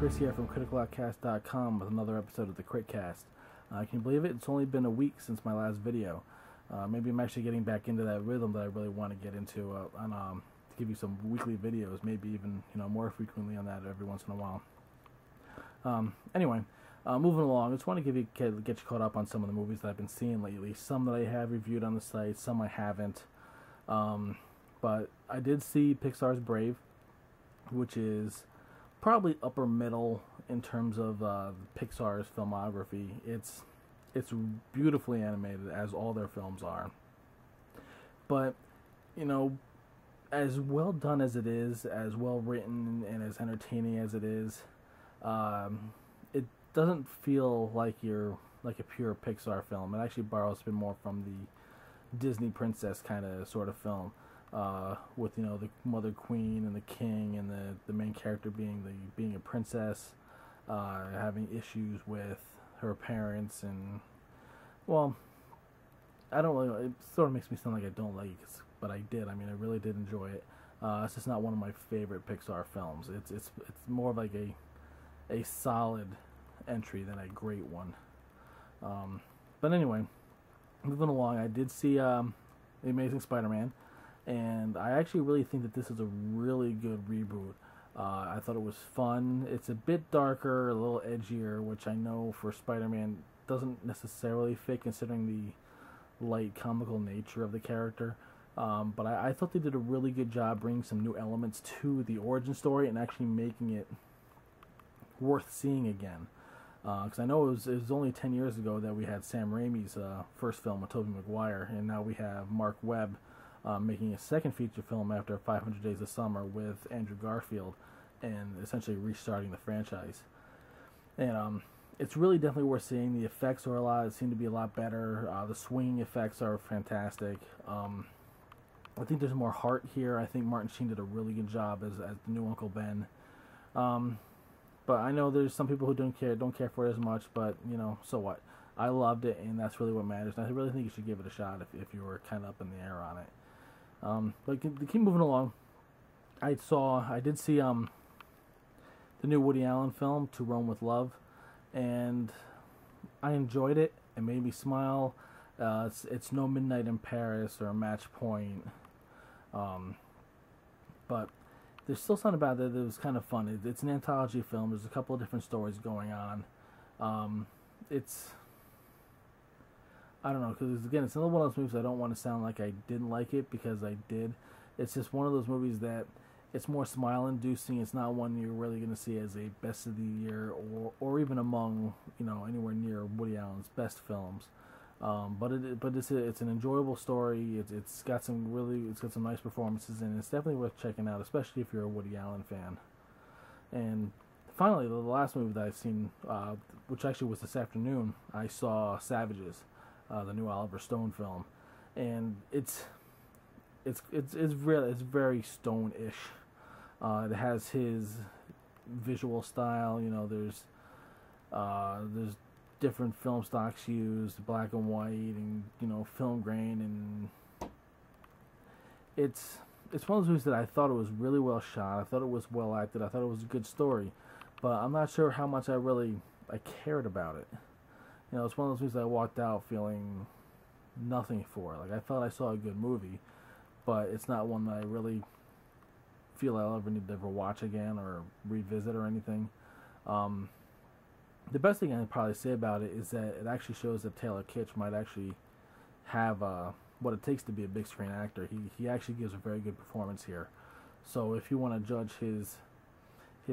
Chris here from CritCast.com with another episode of the CritCast. Can you believe it? It's only been a week since my last video. Maybe I'm actually getting back into that rhythm that I really want to get into to give you some weekly videos, maybe even more frequently on that every once in a while. Anyway, moving along, I just want to get you caught up on some of the movies that I've been seeing lately. Some that I have reviewed on the site, some I haven't. But I did see Pixar's Brave, which is probably upper middle in terms of Pixar's filmography. It's beautifully animated, as all their films are. But, as well done as it is, as well written and as entertaining as it is, it doesn't feel like a pure Pixar film. It actually borrows a bit more from the Disney princess kind of sort of film. With the Mother Queen and the King and the main character being a princess, having issues with her parents, and I don't really. It sort of makes me sound like I don't like it, but I did. I mean, I really did enjoy it. It's just not one of my favorite Pixar films. It's more of like a solid entry than a great one. But anyway, moving along, I did see The Amazing Spider-Man. And I actually really think that this is a really good reboot. I thought it was fun. It's a bit darker, a little edgier, which I know for Spider-Man doesn't necessarily fit considering the light comical nature of the character. But I thought they did a really good job bringing some new elements to the origin story and actually making it worth seeing again. Because I know it was only 10 years ago that we had Sam Raimi's first film with Tobey Maguire, and now we have Mark Webb making a second feature film after 500 Days of Summer with Andrew Garfield, and essentially restarting the franchise. And it's really definitely worth seeing. The effects seem to be a lot better. The swinging effects are fantastic. I think there's more heart here. I think Martin Sheen did a really good job as the new Uncle Ben. But I know there's some people who don't care for it as much, but so what? I loved it, and that's really what matters. And I really think you should give it a shot if you were kind of up in the air on it. But to keep moving along, I did see the new Woody Allen film, To Rome with Love, and I enjoyed it. It made me smile. It's no Midnight in Paris or Match Point, but there's still something about it that was kind of fun. It's an anthology film. There's a couple of different stories going on. I don't know, because again, it's another one of those movies I don't want to sound like I didn't like it, because I did. It's just one of those movies that it's more smile-inducing. It's not one you're really going to see as a best of the year or even among anywhere near Woody Allen's best films. But it's an enjoyable story. It's got some nice performances, and it's definitely worth checking out, especially if you're a Woody Allen fan. And finally, the last movie that I've seen, which actually was this afternoon, I saw Savages. The new Oliver Stone film, and it's very Stone-ish. It has his visual style. There's different film stocks used, black and white, and film grain, and it's one of those movies that I thought it was really well shot. I thought it was well acted. I thought it was a good story, but I'm not sure how much I cared about it. It's one of those movies that I walked out feeling nothing for. Like, I felt I saw a good movie, but it's not one that I really feel I'll ever need to ever watch again or revisit or anything. The best thing I can probably say about it is that it actually shows that Taylor Kitsch might actually have what it takes to be a big screen actor. He actually gives a very good performance here. So if you want to judge his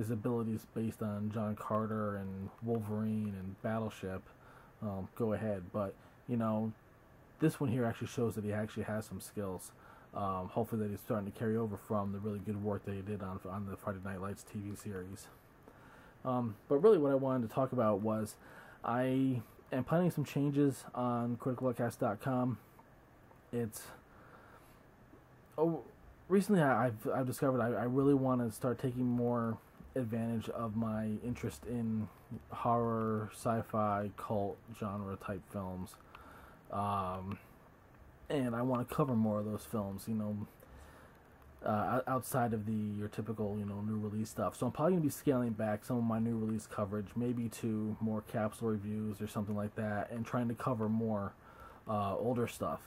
abilities based on John Carter and Wolverine and Battleship, go ahead. But this one here actually shows that he actually has some skills. Hopefully that he's starting to carry over from the really good work that he did on the Friday Night Lights TV series. But really what I wanted to talk about was I am planning some changes on CritCast.com. Recently I've discovered I really want to start taking more advantage of my interest in horror, sci-fi, cult genre type films, and I want to cover more of those films. outside of your typical, new release stuff. So I'm probably gonna be scaling back some of my new release coverage, maybe to more capsule reviews or something like that, and trying to cover more older stuff.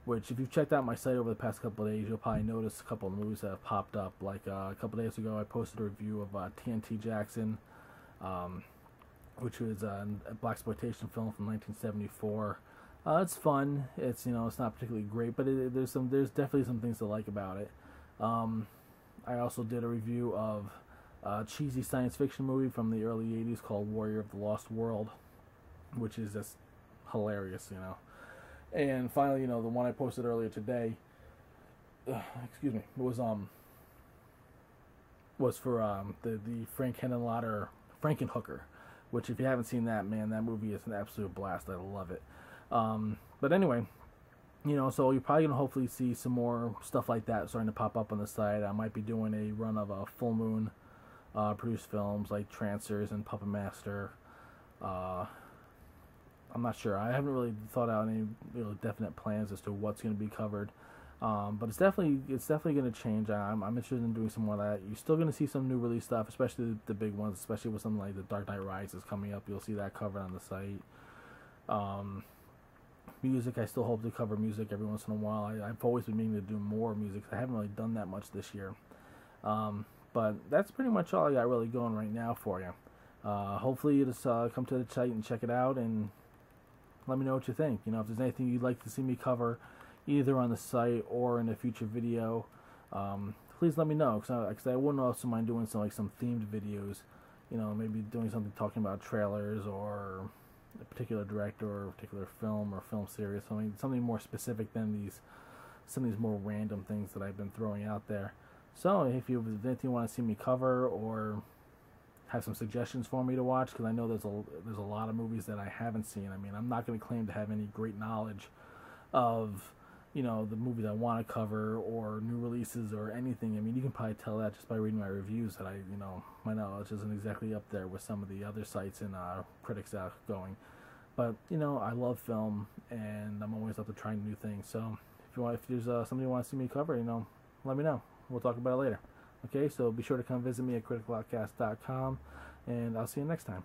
Which, if you've checked out my site over the past couple of days, you'll probably notice a couple of movies that have popped up. Like a couple of days ago, I posted a review of TNT Jackson, which was a blaxploitation film from 1974. It's fun. It's it's not particularly great, but there's definitely some things to like about it. I also did a review of a cheesy science fiction movie from the early 80s called Warrior of the Lost World, which is just hilarious, And finally, the one I posted earlier today, excuse me, was for the Frank Henenlotter Frankenhooker, which, if you haven't seen that, man, that movie is an absolute blast. I love it. But anyway, so you're probably going to hopefully see some more stuff like that starting to pop up on the site. I might be doing a run of full moon produced films like Trancers and Puppet Master. I'm not sure. I haven't really thought out any definite plans as to what's going to be covered. But it's definitely going to change. I'm interested in doing some more of that. You're still going to see some new release stuff, especially the big ones, especially with something like The Dark Knight Rises coming up. You'll see that covered on the site. Music, I still hope to cover music every once in a while. I've always been meaning to do more music. I haven't really done that much this year. But that's pretty much all I got really going right now for you. Hopefully you just come to the site and check it out and let me know what you think. If there's anything you'd like to see me cover, either on the site or in a future video, please let me know. Because I wouldn't also mind doing some themed videos. Maybe doing something talking about trailers or a particular director or a particular film or film series, something more specific than some of these more random things that I've been throwing out there. So if you have anything you want to see me cover or have some suggestions for me to watch, because I know there's a lot of movies that I haven't seen. I'm not going to claim to have any great knowledge of the movies I want to cover or new releases or anything. You can probably tell that just by reading my reviews that my knowledge isn't exactly up there with some of the other sites and critics outgoing. But I love film and I'm always up to trying new things. So if there's something you want to see me cover, let me know. We'll talk about it later. Okay, so be sure to come visit me at criticalpodcast.com, and I'll see you next time.